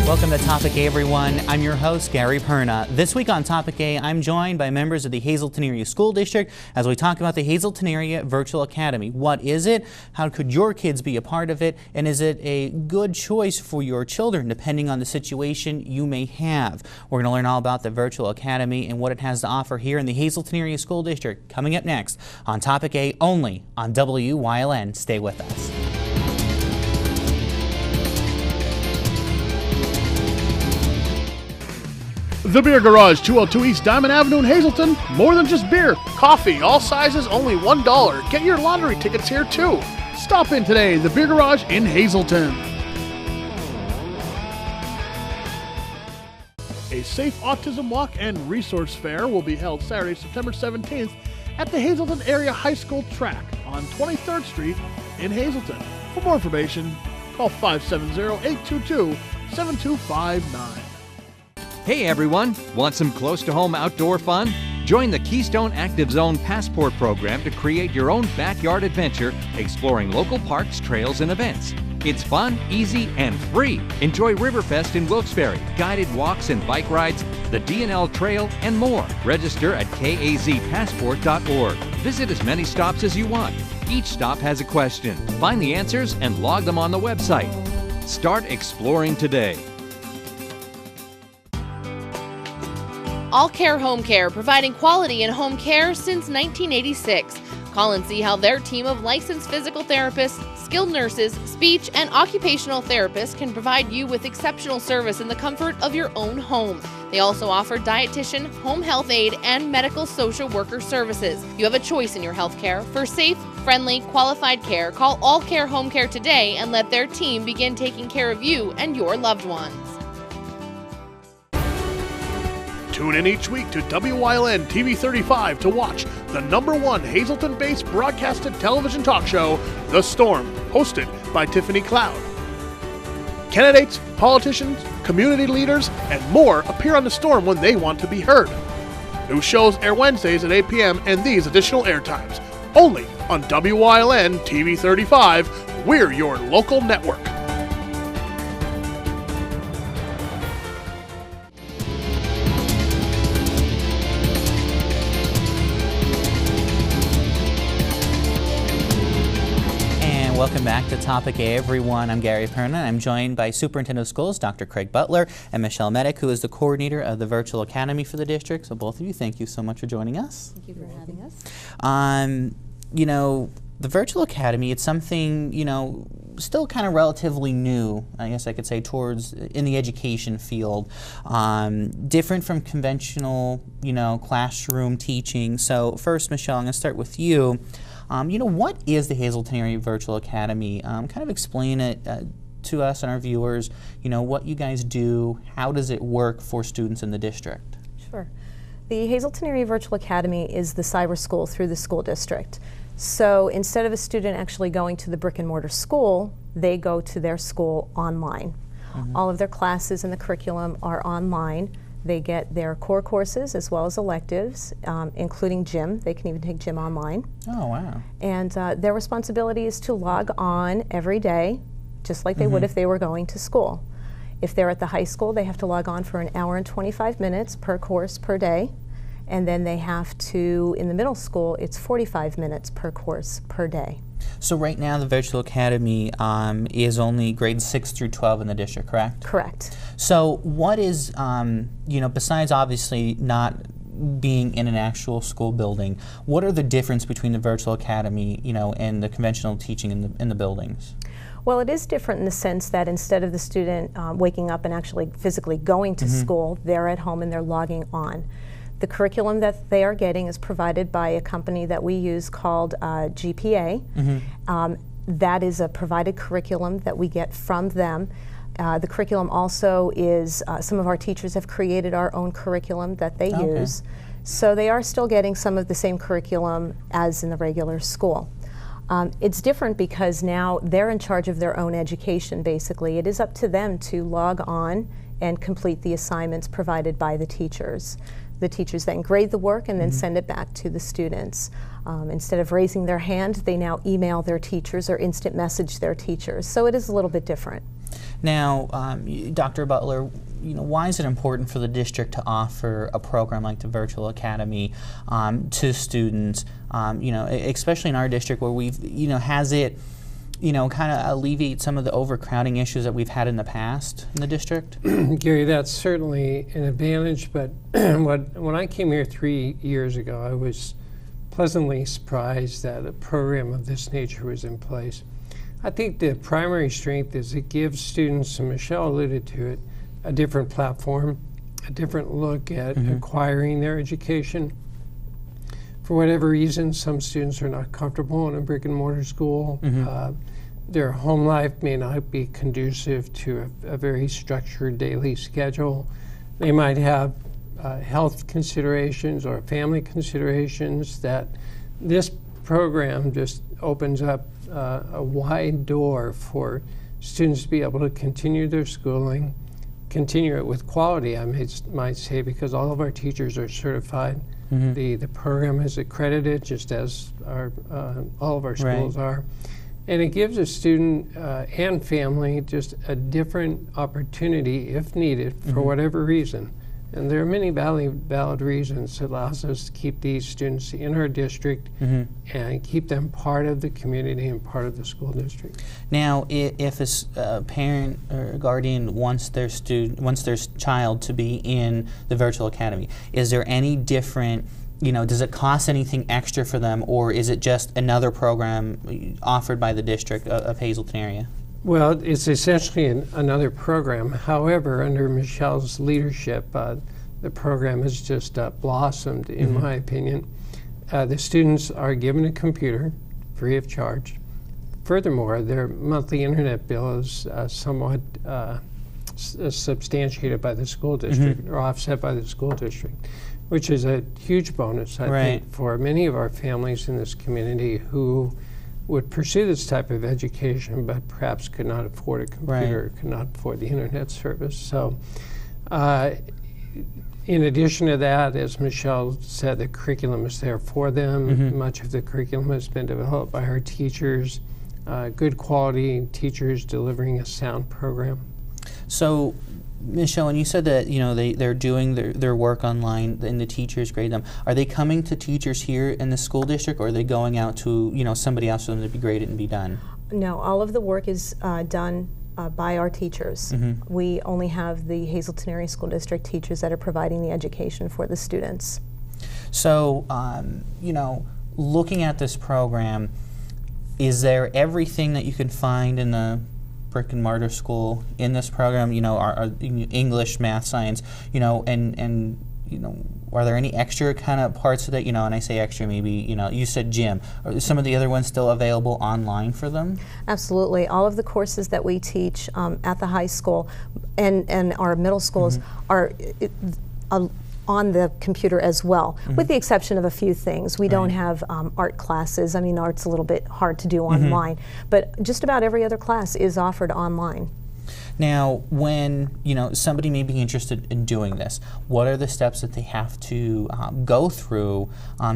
Welcome to Topic A, everyone. I'm your host, Gary Perna. This week on Topic A, I'm joined by members of the Hazleton Area School District as we talk about the Hazleton Area Virtual Academy. What is it? How could your kids be a part of it? And is it a good choice for your children, depending on the situation you may have? We're going to learn all about the Virtual Academy and what it has to offer here in the Hazleton Area School District. Coming up next on Topic A, only on WYLN. Stay with us. The Beer Garage, 202 East Diamond Avenue in Hazleton. More than just beer. Coffee, all sizes, only $1. Get your lottery tickets here, too. Stop in today, The Beer Garage in Hazleton. A Safe Autism Walk and Resource Fair will be held Saturday, September 17th at the Hazleton Area High School track on 23rd Street in Hazleton. For more information, call 570-822-7259. Hey everyone, want some close-to-home outdoor fun? Join the Keystone Active Zone Passport program to create your own backyard adventure, exploring local parks, trails, and events. It's fun, easy, and free. Enjoy Riverfest in Wilkes-Barre, guided walks and bike rides, the D&L Trail, and more. Register at kazpassport.org. Visit as many stops as you want. Each stop has a question. Find the answers and log them on the website. Start exploring today. All Care Home Care, providing quality in home care since 1986. Call and see how their team of licensed physical therapists, skilled nurses, speech, and occupational therapists can provide you with exceptional service in the comfort of your own home. They also offer dietitian, home health aide, and medical social worker services. You have a choice in your health care. For safe, friendly, qualified care, call All Care Home Care today and let their team begin taking care of you and your loved ones. Tune in each week to WYLN TV 35 to watch the #1 Hazleton-based broadcasted television talk show, The Storm, hosted by Tiffany Cloud. Candidates, politicians, community leaders, and more appear on The Storm when they want to be heard. New shows air Wednesdays at 8 p.m. and these additional airtimes. Only on WYLN TV 35. We're your local network. Welcome back to Topic A, everyone. I'm Gary Perna. I'm joined by Superintendent of Schools, Dr. Craig Butler, and Michelle Medic, who is the coordinator of the Virtual Academy for the district. So both of you, thank you so much for joining us. Thank you for having us. You know, the Virtual Academy, it's something, you know, still kind of relatively new, I guess I could say, towards in the education field. Different from conventional, you know, classroom teaching. So first, Michelle, I'm going to start with you. You know, what is the Hazleton Area Virtual Academy? Kind of explain it to us and our viewers, you know, what you guys do, how does it work for students in the district? Sure. The Hazleton Area Virtual Academy is the cyber school through the school district. So instead of a student actually going to the brick and mortar school, they go to their school online. Mm-hmm. All of their classes and the curriculum are online. They get their core courses as well as electives, including gym. They can even take gym online. Oh, wow. And their responsibility is to log on every day, just like they would if they were going to school. If they're at the high school, they have to log on for 1 hour and 25 minutes per course per day. And then they have to, in the middle school, it's 45 minutes per course per day. So right now the Virtual Academy is only grades 6 through 12 in the district, correct? Correct. So what is, you know, besides obviously not being in an actual school building, what are the difference between the Virtual Academy, you know, and the conventional teaching in the buildings? Well, it is different in the sense that instead of the student waking up and actually physically going to school, they're at home and they're logging on. The curriculum that they are getting is provided by a company that we use called GPA. That is a provided curriculum that we get from them. The curriculum also is, some of our teachers have created our own curriculum that they use. So they are still getting some of the same curriculum as in the regular school. It's different because now they're in charge of their own education, basically. It is up to them to log on and complete the assignments provided by the teachers. The teachers then grade the work and then send it back to the students. Instead of raising their hand, they now email their teachers or instant message their teachers. So it is a little bit different. Now, Dr. Butler, why is it important for the district to offer a program like the Virtual Academy to students? Especially in our district where we've, has it, kind of alleviate some of the overcrowding issues that we've had in the past in the district? Gary, that's certainly an advantage, but when I came here 3 years ago, I was pleasantly surprised that a program of this nature was in place. I think the primary strength is it gives students, and Michelle alluded to it, a different platform, a different look at acquiring their education. For whatever reason, some students are not comfortable in a brick and mortar school. Their home life may not be conducive to a very structured daily schedule. They might have health considerations or family considerations that this program just opens up a wide door for students to be able to continue their schooling, continue it with quality, I might say, because all of our teachers are certified. The program is accredited, just as all of our schools are. And it gives a student and family just a different opportunity, if needed, for whatever reason. And there are many valid reasons that allows us to keep these students in our district and keep them part of the community and part of the school district. Now, if a parent or guardian wants their child to be in the Virtual Academy, is there any different, does it cost anything extra for them, or is it just another program offered by the district of Hazleton area? Well, it's essentially another program. However, under Michelle's leadership, the program has just blossomed, in my opinion. The students are given a computer free of charge. Furthermore, their monthly internet bill is somewhat substantiated by the school district or offset by the school district, which is a huge bonus, I think, for many of our families in this community who would pursue this type of education but perhaps could not afford a computer, could not afford the internet service. So in addition to that, as Michelle said, the curriculum is there for them. Much of the curriculum has been developed by our teachers, good quality teachers delivering a sound program. So, Michelle, and you said that they're doing their work online and the teachers grade them. Are they coming to teachers here in the school district, or are they going out to somebody else for them to be graded and be done? No, all of the work is done by our teachers. We only have the Hazleton Area School District teachers that are providing the education for the students. So, looking at this program, is there everything that you can find in the brick and mortar school in this program? Our English, math, science, and are there any extra kind of parts of it? And I say extra, maybe, you said gym. Are some of the other ones still available online for them? Absolutely. All of the courses that we teach at the high school and our middle schools are on the computer as well, with the exception of a few things. We don't have art classes. I mean, art's a little bit hard to do online, but just about every other class is offered online. Now, when somebody may be interested in doing this, what are the steps that they have to go through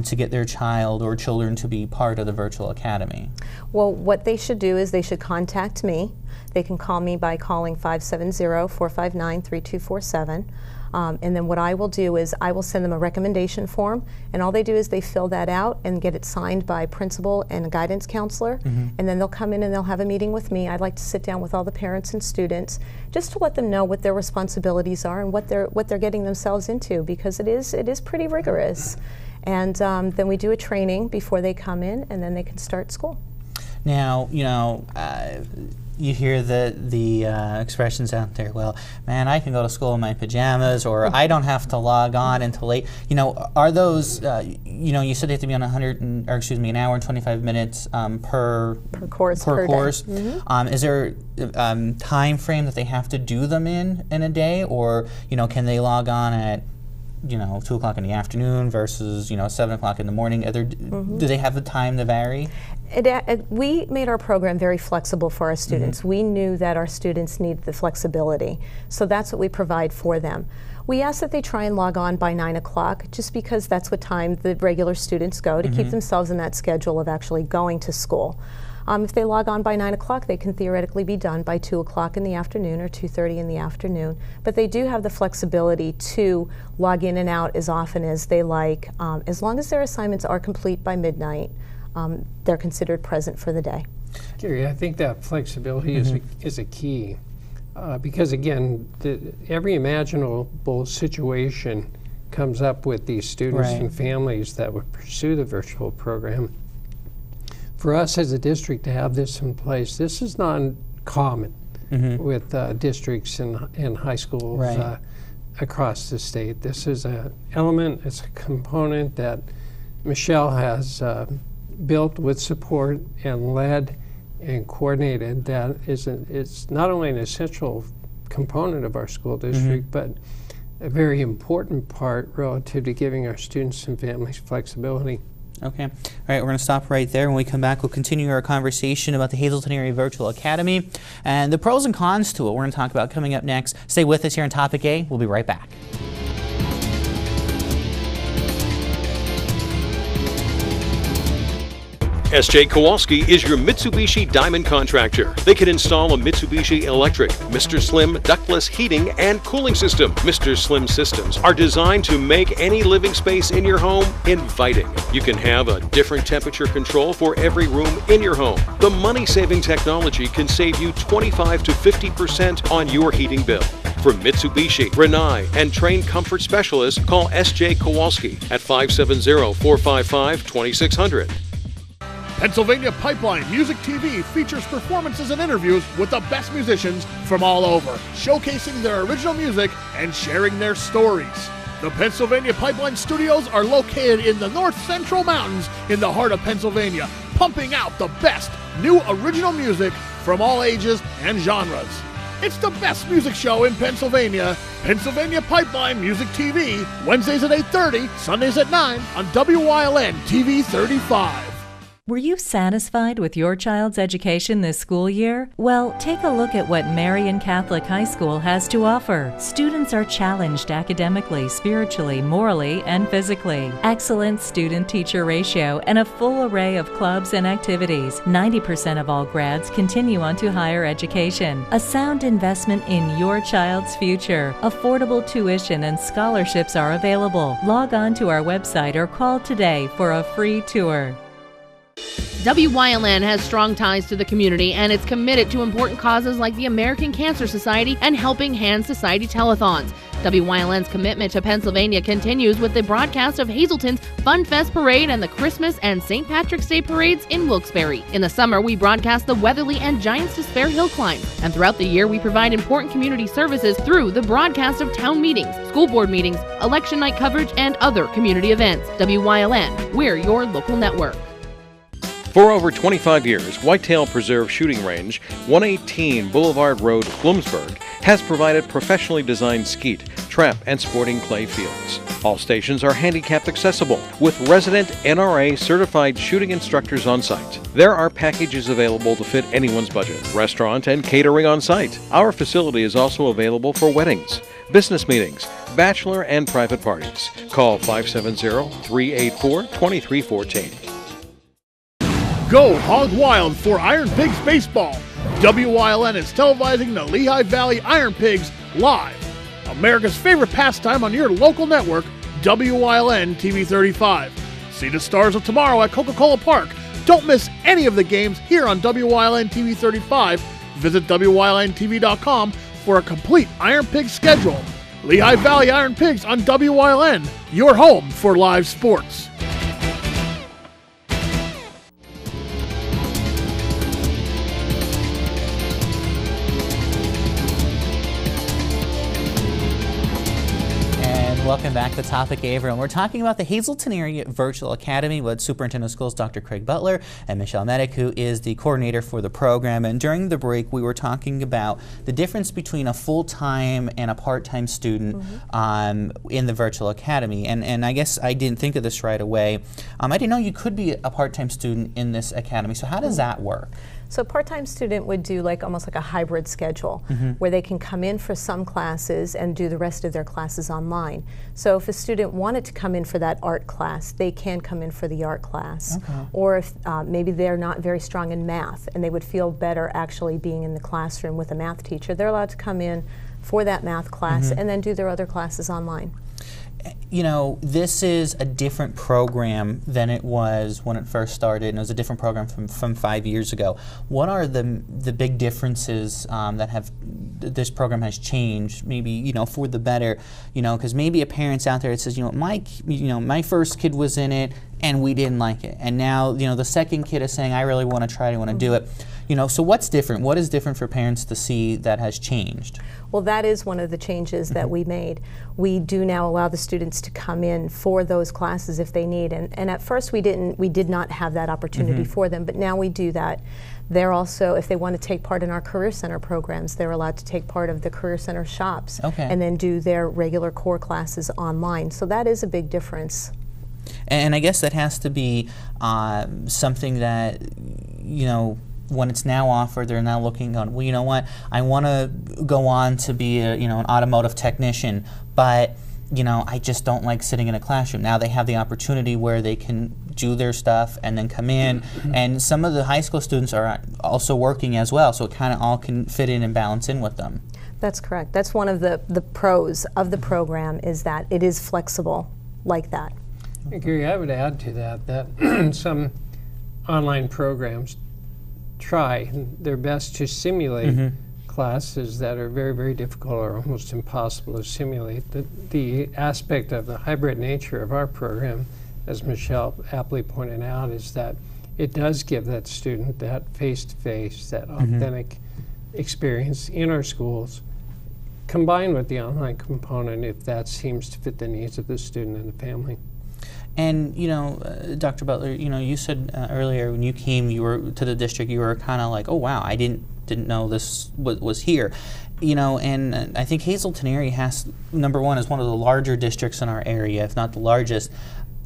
to get their child or children to be part of the Virtual Academy? Well, what they should do is they should contact me. They can call me by calling 570-459-3247. And then what I will do is I will send them a recommendation form, and all they do is they fill that out and get it signed by principal and a guidance counselor, and then they'll come in and they'll have a meeting with me. I'd like to sit down with all the parents and students just to let them know what their responsibilities are and what they're getting themselves into, because it is pretty rigorous. And then we do a training before they come in, and then they can start school. Now, you hear the expressions out there, well, man, I can go to school in my pajamas, or I don't have to log on until late. Are those, you said they have to be on an hour and 25 minutes per course. Is there a time frame that they have to do them in a day, or can they log on at 2 o'clock in the afternoon versus 7 o'clock in the morning? Do they have the time to vary? We made our program very flexible for our students. We knew that our students need the flexibility, so that's what we provide for them. We ask that they try and log on by 9 o'clock, just because that's what time the regular students go to keep themselves in that schedule of actually going to school. If they log on by 9 o'clock, they can theoretically be done by 2 o'clock in the afternoon or 2:30 in the afternoon. But they do have the flexibility to log in and out as often as they like. As long as their assignments are complete by midnight, they're considered present for the day. Gary, I think that flexibility is a key. Because again, every imaginable situation comes up with these students and families that would pursue the virtual program. For us as a district to have this in place, this is not common with districts and high schools across the state. This is an element, it's a component that Michelle has built with support and led and coordinated. That it's not only an essential component of our school district, but a very important part relative to giving our students and families flexibility. Okay. All right, we're going to stop right there. When we come back, we'll continue our conversation about the Hazleton Area Virtual Academy and the pros and cons to it. We're going to talk about coming up next. Stay with us here on Topic A. We'll be right back. S.J. Kowalski is your Mitsubishi Diamond contractor. They can install a Mitsubishi electric, Mr. Slim ductless heating and cooling system. Mr. Slim systems are designed to make any living space in your home inviting. You can have a different temperature control for every room in your home. The money-saving technology can save you 25 to 50% on your heating bill. For Mitsubishi, Rinnai, and trained comfort specialists, call S.J. Kowalski at 570-455-2600. Pennsylvania Pipeline Music TV features performances and interviews with the best musicians from all over, showcasing their original music and sharing their stories. The Pennsylvania Pipeline Studios are located in the North Central Mountains in the heart of Pennsylvania, pumping out the best new original music from all ages and genres. It's the best music show in Pennsylvania. Pennsylvania Pipeline Music TV, Wednesdays at 8:30, Sundays at 9 on WYLN TV 35. Were you satisfied with your child's education this school year? Well, take a look at what Marian Catholic High School has to offer. Students are challenged academically, spiritually, morally, and physically. Excellent student-teacher ratio and a full array of clubs and activities. 90% of all grads continue on to higher education. A sound investment in your child's future. Affordable tuition and scholarships are available. Log on to our website or call today for a free tour. WYLN has strong ties to the community and it's committed to important causes like the American Cancer Society and Helping Hands Society telethons. WYLN's commitment to Pennsylvania continues with the broadcast of Hazleton's Fun Fest Parade and the Christmas and St. Patrick's Day parades in Wilkes-Barre. In the summer, we broadcast the Weatherly and Giants Despair Hill Climb. And throughout the year, we provide important community services through the broadcast of town meetings, school board meetings, election night coverage, and other community events. WYLN, we're your local network. For over 25 years, Whitetail Preserve Shooting Range, 118 Boulevard Road, Bloomsburg, has provided professionally designed skeet, trap, and sporting clay fields. All stations are handicapped accessible, with resident NRA certified shooting instructors on site. There are packages available to fit anyone's budget, restaurant and catering on site. Our facility is also available for weddings, business meetings, bachelor and private parties. Call 570-384-2314. Go hog wild for IronPigs Baseball. WYLN is televising the Lehigh Valley IronPigs live. America's favorite pastime on your local network, WYLN TV 35. See the stars of tomorrow at Coca-Cola Park. Don't miss any of the games here on WYLN TV 35. Visit WYLNTV.com for a complete IronPigs schedule. Lehigh Valley IronPigs on WYLN, your home for live sports. Welcome back to Topic A, everyone. We're talking about the Hazleton Area Virtual Academy with Superintendent of Schools Dr. Craig Butler and Michelle Medic, who is the coordinator for the program. And during the break, we were talking about the difference between a full-time and a part-time student in the Virtual Academy. And I guess I didn't think of this right away. I didn't know you could be a part-time student in this academy. So how does that work? So a part-time student would do like almost like a hybrid schedule where they can come in for some classes and do the rest of their classes online. So if a student wanted to come in for that art class, they can come in for the art class. Or if maybe they're not very strong in math and they would feel better actually being in the classroom with a math teacher, they're allowed to come in for that math class and then do their other classes online. You know, this is a different program than it was when it first started, and it was a different program from 5 years ago. What are the big differences that this program has changed, maybe, you know, for the better? You know, because maybe a parent's out there that says, you know, my first kid was in it and we didn't like it, and now, you know, the second kid is saying, I really want to try it, I want to do it. You know, so what's different? What is different for parents to see that has changed? Well, that is one of the changes that we made. We do now allow the students to come in for those classes if they need, and at first we did not have that opportunity for them, but now we do that. They're also, if they want to take part in our Career Center programs, they're allowed to take part of the Career Center shops and then do their regular core classes online. So that is a big difference. And I guess that has to be something that, you know, when it's now offered, they're now looking on, well, you know what, I want to go on to be an automotive technician, but, you know, I just don't like sitting in a classroom. Now they have the opportunity where they can do their stuff and then come in, and some of the high school students are also working as well, so it kind of all can fit in and balance in with them. That's correct. That's one of the pros of the program, is that it is flexible like that. Gary, I would add to that some online programs try their best to simulate classes that are very, very difficult or almost impossible to simulate. The aspect of the hybrid nature of our program, as Michelle aptly pointed out, is that it does give that student that face-to-face, that authentic experience in our schools, combined with the online component if that seems to fit the needs of the student and the family. And, you know, Dr. Butler, you know, you said earlier when you came, you were to the district, you were kind of like, oh wow, I didn't know this was here. You know, and I think Hazleton area has, number one, is one of the larger districts in our area, if not the largest.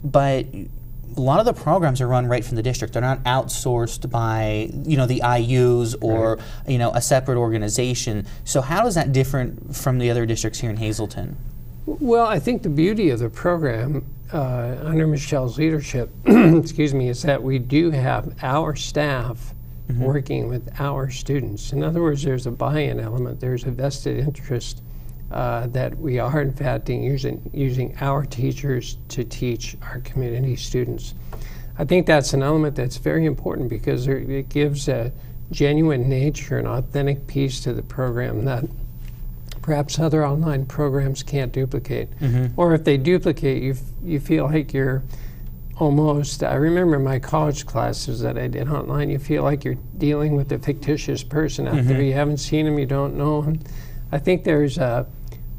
But a lot of the programs are run right from the district. They're not outsourced by, you know, the IUs or, you know, a separate organization. So how is that different from the other districts here in Hazleton? Well, I think the beauty of the program under Michelle's leadership, excuse me, is that we do have our staff working with our students. In other words, there's a buy-in element. There's a vested interest that we are, in fact, using our teachers to teach our community students. I think that's an element that's very important because it gives a genuine nature and authentic piece to the program that perhaps other online programs can't duplicate. Or if they duplicate, you feel like you're almost, I remember my college classes that I did online, you feel like you're dealing with a fictitious person out there. You haven't seen them, you don't know them. I think there's a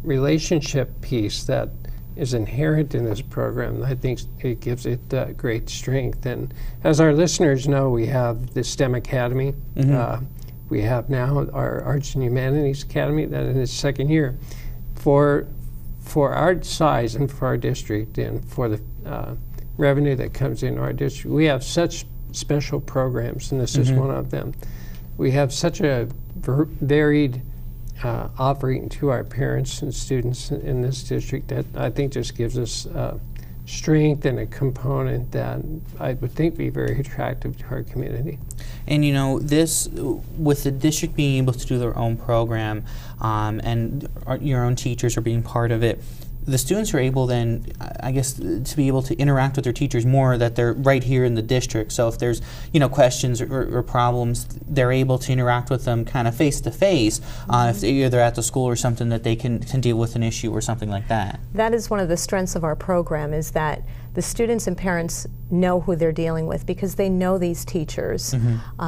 relationship piece that is inherent in this program. I think it gives it great strength. And as our listeners know, we have the STEM Academy. We have now our Arts and Humanities Academy that in its second year. For our size and for our district and for the revenue that comes in our district, we have such special programs, and this is one of them. We have such a varied offering to our parents and students in this district that I think just gives us strength and a component that I would think be very attractive to our community. And you know, this, with the district being able to do their own program and your own teachers are being part of it, the students are able then, I guess, to be able to interact with their teachers more, that they're right here in the district. So if there's, you know, questions or problems, they're able to interact with them kind of face to face. If they're at the school or something, that they can deal with an issue or something like that. That is one of the strengths of our program, is that the students and parents know who they're dealing with because they know these teachers.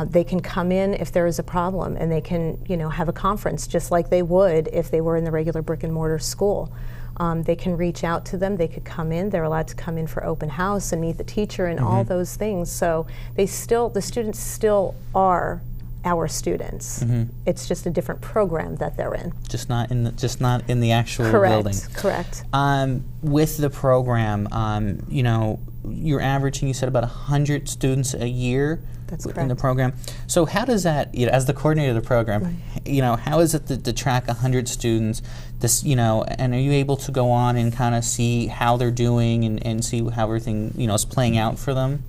They can come in if there is a problem, and they can, you know, have a conference just like they would if they were in the regular brick and mortar school. They can reach out to them, they could come in, they're allowed to come in for open house and meet the teacher and all those things. So the students still are our students. It's just a different program that they're in. Just not in the actual building. Correct. With the program, you know, you're averaging, you said, about 100 students a year. That's in correct. the program. So how does that, as the coordinator of the program, how is it to track 100 students? This, and are you able to go on and kind of see how they're doing and see how everything, is playing out for them?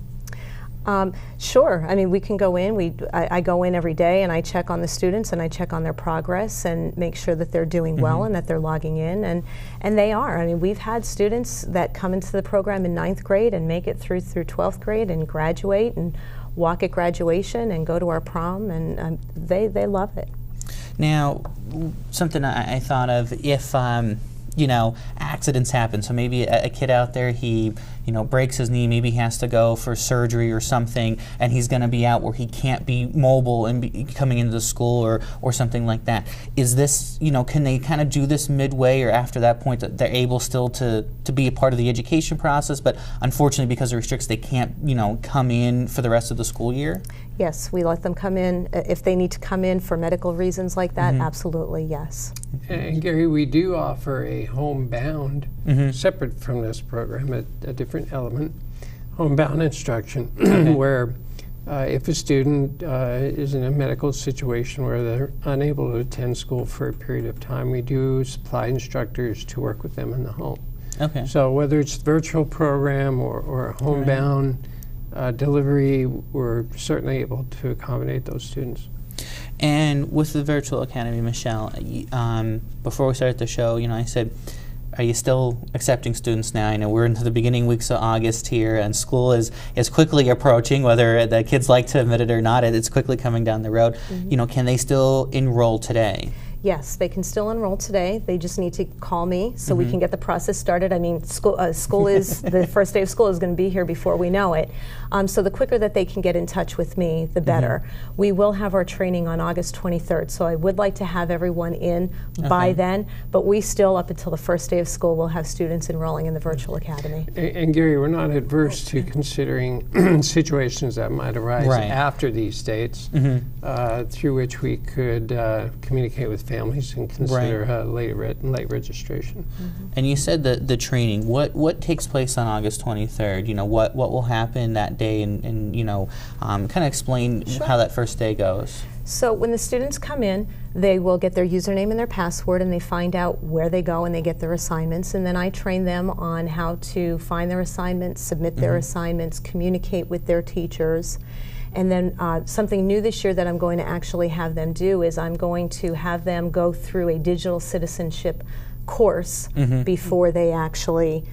Sure. I mean, we can go in. I go in every day and I check on the students and I check on their progress and make sure that they're doing well and that they're logging in, and they are. I mean, we've had students that come into the program in 9th grade and make it through 12th grade and graduate and walk at graduation and go to our prom, and they love it. Now, something I thought of, if accidents happen. So maybe a kid out there, he breaks his knee, maybe he has to go for surgery or something, and he's going to be out where he can't be mobile and be coming into the school or something like that. Is this, can they kind of do this midway or after that point that they're able still to be a part of the education process, but unfortunately because of restrictions they can't, come in for the rest of the school year? Yes, we let them come in. If they need to come in for medical reasons like that, absolutely, yes. And Gary, we do offer a homebound, separate from this program, a different element, homebound instruction, where if a student is in a medical situation where they're unable to attend school for a period of time, we do supply instructors to work with them in the home. Okay. So whether it's a virtual program or a homebound delivery, we're certainly able to accommodate those students. And with the Virtual Academy, Michelle, before we started the show, I said, are you still accepting students now? I know we're into the beginning weeks of August here, and school is quickly approaching, whether the kids like to admit it or not. It's quickly coming down the road. Can they still enroll today? Yes, they can still enroll today. They just need to call me so we can get the process started. I mean, school is, the first day of school is going to be here before we know it. So the quicker that they can get in touch with me, the better. We will have our training on August 23rd, so I would like to have everyone in by then, but we still, up until the first day of school, will have students enrolling in the Virtual Academy. And Gary, we're not adverse to considering situations that might arise after these dates, through which we could communicate with families and consider late registration. And you said the training. What takes place on August 23rd? What will happen that day, and kind of explain how that first day goes. So when the students come in, they will get their username and their password, and they find out where they go and they get their assignments, and then I train them on how to find their assignments, submit their assignments, communicate with their teachers. And then something new this year that I'm going to actually have them do is I'm going to have them go through a digital citizenship course before they actually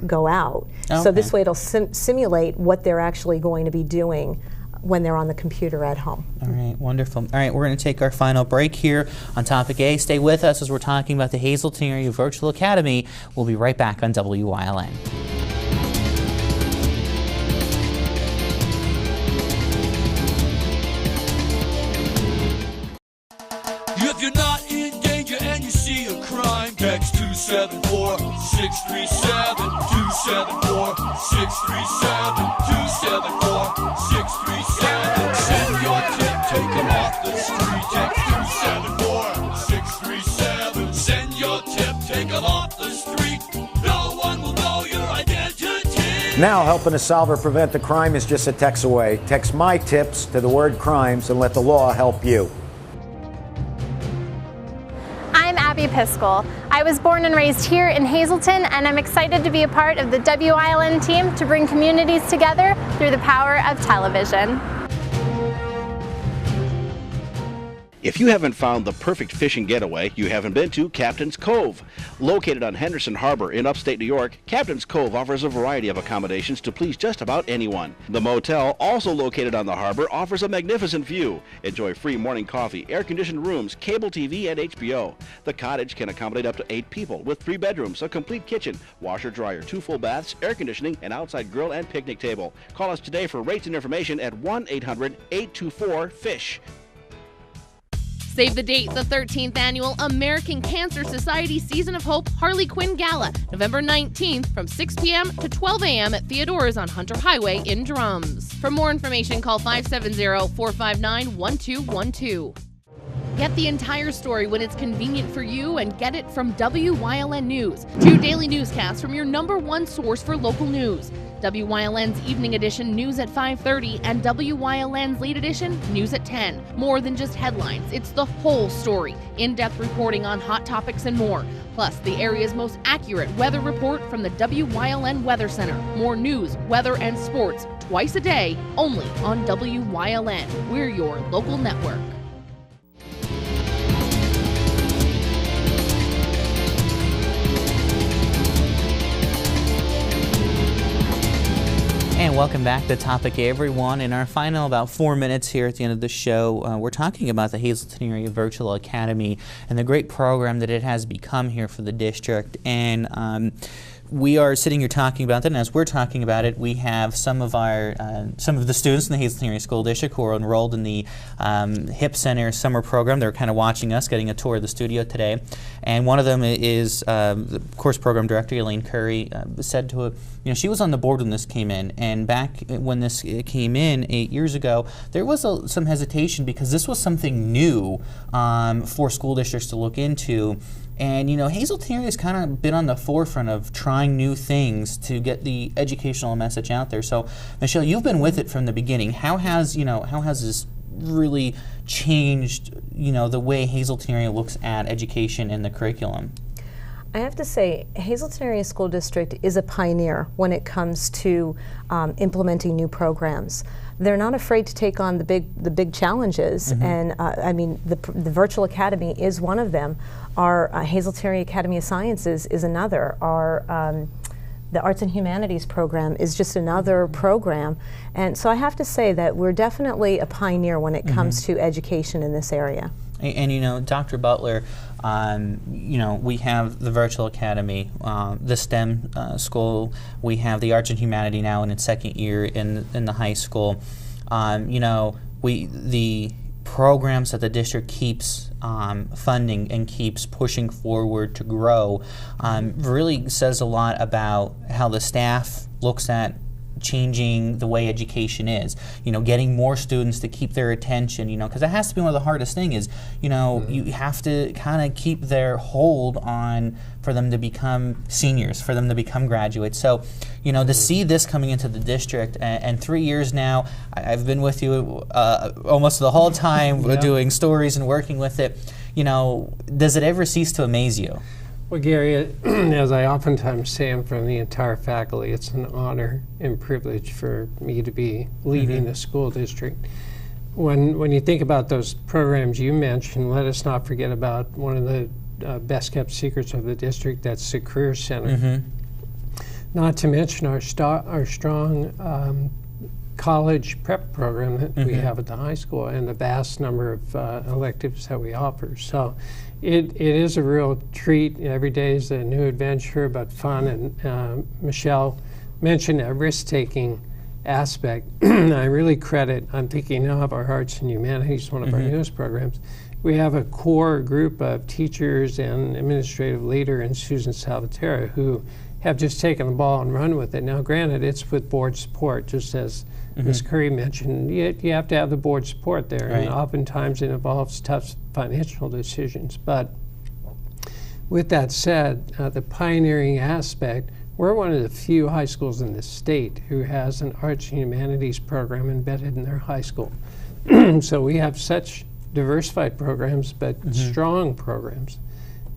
go out. So this way it'll simulate what they're actually going to be doing when they're on the computer at home. All right, wonderful. All right, we're going to take our final break here on Topic A. Stay with us as we're talking about the Hazleton Area Virtual Academy. We'll be right back on WYLN. If you're not in danger and you see a crime, text 274-637, 274-637, 274-637. Send your tip, take them off the street. Text 274-637. Send your tip, take them off the street. No one will know your identity. Now, helping a solver prevent the crime is just a text away. Text my tips to the word crimes and let the law help you. I'm Abby Piscel. I was born and raised here in Hazleton, and I'm excited to be a part of the WYLN team to bring communities together through the power of television. If you haven't found the perfect fishing getaway, you haven't been to Captain's Cove. Located on Henderson Harbor in upstate New York, Captain's Cove offers a variety of accommodations to please just about anyone. The motel, also located on the harbor, offers a magnificent view. Enjoy free morning coffee, air-conditioned rooms, cable TV, and HBO. The cottage can accommodate up to 8 people with 3 bedrooms, a complete kitchen, washer, dryer, 2 full baths, air conditioning, and outside grill and picnic table. Call us today for rates and information at 1-800-824-FISH. Save the date, the 13th Annual American Cancer Society Season of Hope Harley Quinn Gala, November 19th from 6 p.m. to 12 a.m. at Theodore's on Hunter Highway in Drums. For more information, call 570-459-1212. Get the entire story when it's convenient for you and get it from WYLN News. 2 daily newscasts from your #1 source for local news. WYLN's Evening Edition News at 5:30 and WYLN's Late Edition News at 10. More than just headlines, it's the whole story. In-depth reporting on hot topics and more. Plus, the area's most accurate weather report from the WYLN Weather Center. More news, weather, and sports twice a day, only on WYLN. We're your local network. And welcome back to Topic A, everyone. In our final about 4 minutes here at the end of the show, we're talking about the Hazleton Area Virtual Academy and the great program that it has become here for the district. And we are sitting here talking about that, and as we're talking about it, we have some of the students in the Hazleton Area School District who are enrolled in the HIP Center summer program. They're kind of watching us, getting a tour of the studio today. And one of them is the course program director, Elaine Curry, said to her, she was on the board when this came in, and back when this came in 8 years ago, there was some hesitation because this was something new for school districts to look into. And Hazleton Area has kind of been on the forefront of trying new things to get the educational message out there. So, Michelle, you've been with it from the beginning. How has this really changed the way Hazleton Area looks at education and the curriculum? I have to say, Hazleton Area School District is a pioneer when it comes to implementing new programs. They're not afraid to take on the big challenges, and I mean the Virtual Academy is one of them. Our Hazleton Area Academy of Sciences is another. Our the Arts and Humanities program is just another program, and so I have to say that we're definitely a pioneer when it comes to education in this area. And Dr. Butler, we have the Virtual Academy, the STEM school. We have the Arts and Humanities now in its second year in the high school. The programs that the district keeps funding and keeps pushing forward to grow really says a lot about how the staff looks at changing the way education is, getting more students to keep their attention, because that has to be one of the hardest things is, you have to kind of keep their hold on for them to become seniors, for them to become graduates. So, to see this coming into the district, and 3 years now, I've been with you almost the whole time doing stories and working with it, does it ever cease to amaze you? Well, Gary, as I oftentimes say in front of the entire faculty, it's an honor and privilege for me to be leading the school district. When you think about those programs you mentioned, let us not forget about one of the best kept secrets of the district, that's the Career Center. Not to mention our strong college prep program that we have at the high school and the vast number of electives that we offer. So it is a real treat. Every day is a new adventure, but fun. And Michelle mentioned a risk-taking aspect. I really credit, I'm thinking now of our Arts and Humanities, one of our newest programs. We have a core group of teachers and administrative leader and Susan Salvatore who have just taken the ball and run with it. Now, granted, it's with board support, just as Ms. Curry mentioned. You have to have the board support there, and oftentimes it involves tough financial decisions. But with that said, the pioneering aspect, we're one of the few high schools in the state who has an Arts and Humanities program embedded in their high school. So we have such diversified programs, but strong programs.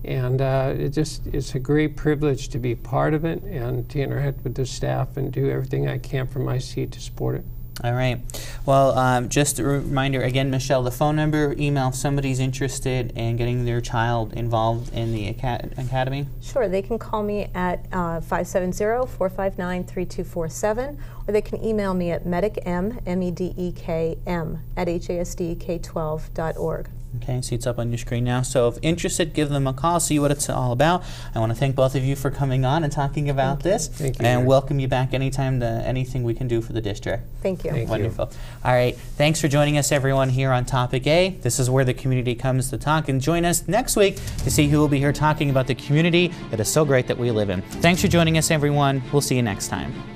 And it's a great privilege to be part of it and to interact with the staff and do everything I can from my seat to support it. All right. Well, just a reminder again, Michelle, the phone number, email if somebody's interested in getting their child involved in the academy. Sure. They can call me at 570-459-3247, or they can email me at medekm, MEDEKM, at hasdk12.org. Okay, so it's up on your screen now. So if interested, give them a call, see what it's all about. I want to thank both of you for coming on and talking about this. Thank you. And welcome you back anytime to anything we can do for the district. Thank you. Wonderful. All right, thanks for joining us, everyone, here on Topic A. This is where the community comes to talk. And join us next week to see who will be here talking about the community that is so great that we live in. Thanks for joining us, everyone. We'll see you next time.